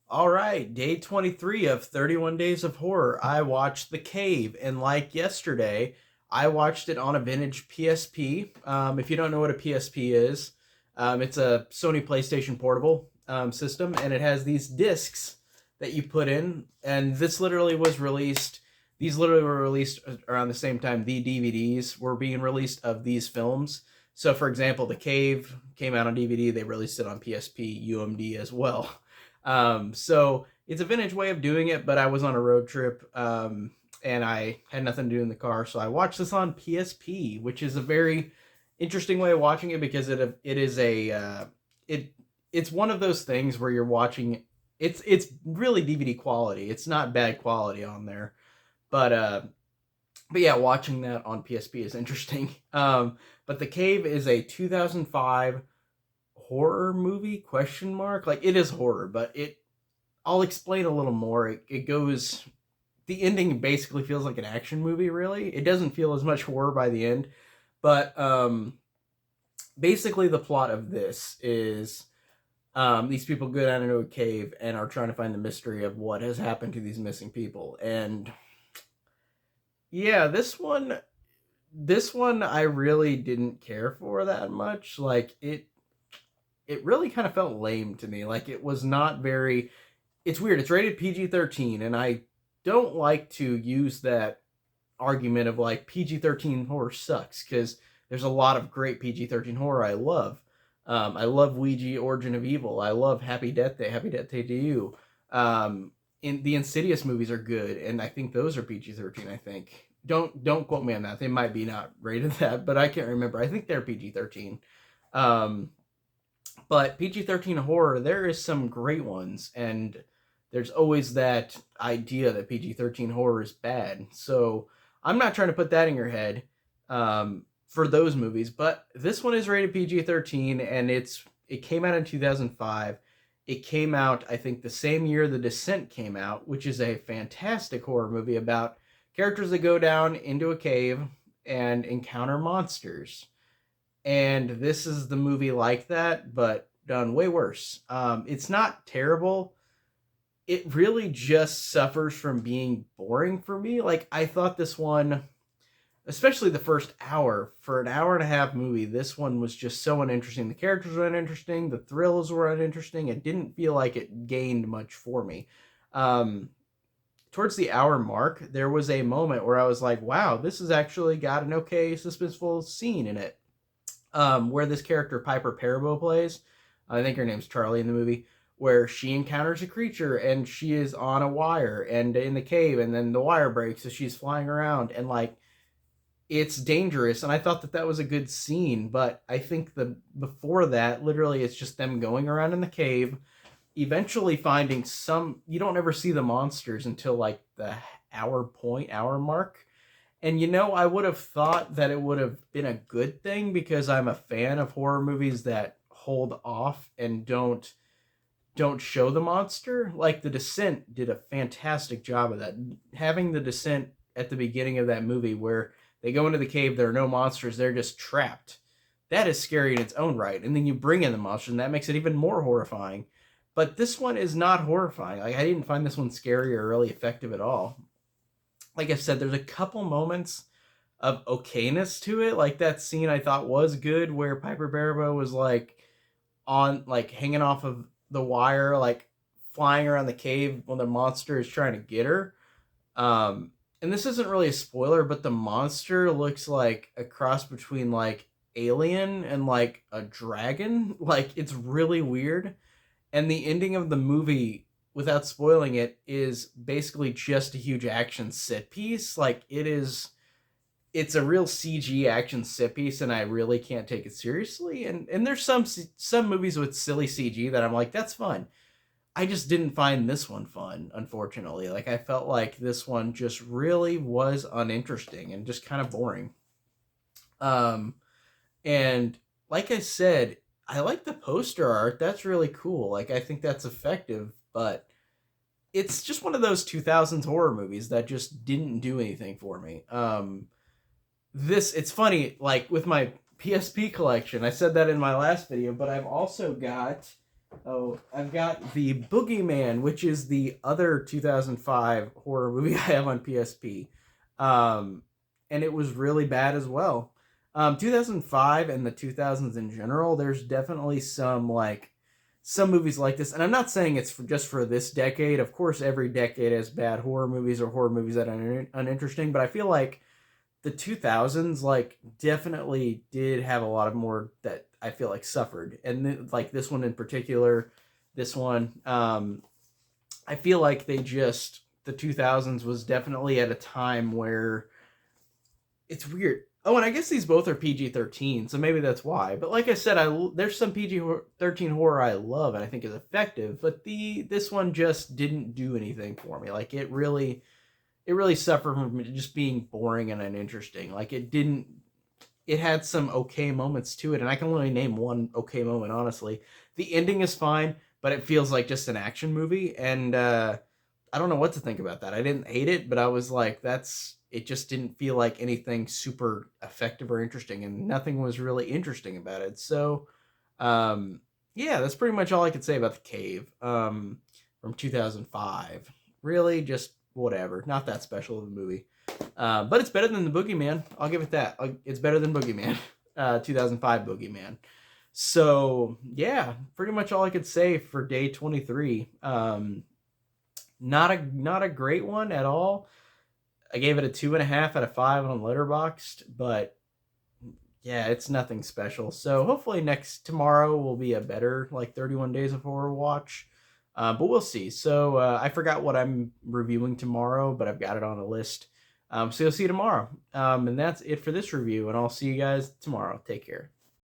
All right, day 23 of 31 Days of Horror. I watched The Cave, and like yesterday, I watched it on a vintage PSP. If you don't know what a PSP is, it's a Sony PlayStation Portable system, and it has these discs that you put in. And this literally was released, these literally were released around the same time the DVDs were being released of these films. So, for example, The Cave came out on DVD, they released it on PSP, UMD as well. So it's a vintage way of doing it, but I was on a road trip and I had nothing to do in the car, so I watched this on PSP, which is a very interesting way of watching it because it is a it it's one of those things where you're watching it's really DVD quality. It's not bad quality on there, but but yeah, watching that on PSP is interesting. But The Cave is a 2005 horror movie question mark. Like it is horror, but it I'll explain a little more. It goes the ending basically feels like an action movie. Really, it doesn't feel as much horror by the end, but basically the plot of this is these people go down into a cave and are trying to find the mystery of what has happened to these missing people. And yeah, this one I really didn't care for that much. Like it really kind of felt lame to me. Like it was not very it's weird. It's rated PG-13, and I don't like to use that argument of like PG-13 horror sucks because there's a lot of great PG-13 horror I love. I love Ouija, Origin of Evil. I love Happy Death Day to You. In the Insidious movies are good, and I think those are PG-13. I think don't quote me on that. They might be not rated that, but I can't remember. I think they're PG-13. Um, but PG-13 horror, there is some great ones, and there's always that idea that PG-13 horror is bad. So I'm not trying to put that in your head for those movies, but this one is rated PG-13, and it came out in 2005. It came out, I think, the same year The Descent came out, which is a fantastic horror movie about characters that go down into a cave and encounter monsters, and this is the movie like that, but done way worse. It's not terrible. It really just suffers from being boring for me. Like I thought this one, especially the first hour, for an hour and a half movie, this one was just so uninteresting. The characters were uninteresting, the thrills were uninteresting. It didn't feel like it gained much for me. Um, Towards the hour mark, there was a moment where I was like, "Wow, this has actually got an okay suspenseful scene in it." Where this character Piper Perabo plays. I think her name's Charlie in the movie, where she encounters a creature and she is on a wire and in the cave, and then the wire breaks as she's flying around, and like it's dangerous. And I thought that that was a good scene, but I think the before that, literally, it's just them going around in the cave, eventually finding some. You don't ever see the monsters until like the hour mark, and I would have thought that it would have been a good thing because I'm a fan of horror movies that hold off and don't show the monster. Like The Descent did a fantastic job of that. Having The Descent at the beginning of that movie where they go into the cave, there are no monsters, they're just trapped. That is scary in its own right. And then you bring in the monsters, and that makes it even more horrifying. But this one is not horrifying. Like I didn't find this one scary or really effective at all. Like I said, there's a couple moments of okayness to it. Like that scene I thought was good where Piper Perabo was like on like hanging off of the wire, like flying around the cave when the monster is trying to get her. And this isn't really a spoiler, but the monster looks like a cross between like Alien and like a dragon. Like it's really weird. And the ending of the movie, without spoiling it, is basically just a huge action set piece. Like it's a real CG action set piece, and I really can't take it seriously. And there's some movies with silly CG that I'm like, that's fun. I just didn't find this one fun, unfortunately. Like I felt like this one just really was uninteresting and just kind of boring. Um, and like I said, I like the poster art. That's really cool. Like I think that's effective, but it's just one of those 2000s horror movies that just didn't do anything for me. This it's funny, like with my PSP collection, I said that in my last video, but I've also got Oh, I've got the Boogeyman, which is the other 2005 horror movie I have on PSP. Um, and it was really bad as well. 2005 and the 2000s in general, there's definitely some movies like this. And I'm not saying it's just for this decade. Of course, every decade has bad horror movies or horror movies that are uninteresting, but I feel like the 2000s definitely did have a lot of more that I feel like suffered, and like this one in particular, this one, I feel like the 2000s was definitely at a time where it's weird. Oh, and I guess these both are PG-13, so maybe that's why. But like I said, there's some PG-13 horror I love and I think is effective, but this one just didn't do anything for me. Like it really suffered from just being boring and uninteresting. Like it had some okay moments to it, and I can only name one okay moment, honestly. The ending is fine, but it feels like just an action movie, and I don't know what to think about that. I didn't hate it, but I was like, it just didn't feel like anything super effective or interesting, and nothing was really interesting about it. So, um, yeah, that's pretty much all I could say about The Cave from 2005. Really, just whatever. Not that special of a movie. But it's better than the Boogeyman. I'll give it that. It's better than Boogeyman, 2005 Boogeyman. So yeah, pretty much all I could say for day 23. Not a great one at all. I gave it a 2.5 out of 5 on Letterboxd, but yeah, it's nothing special. So hopefully tomorrow will be a better 31 Days of Horror watch. But we'll see. So I forgot what I'm reviewing tomorrow, but I've got it on a list. So you'll see you tomorrow. And that's it for this review, and I'll see you guys tomorrow. Take care.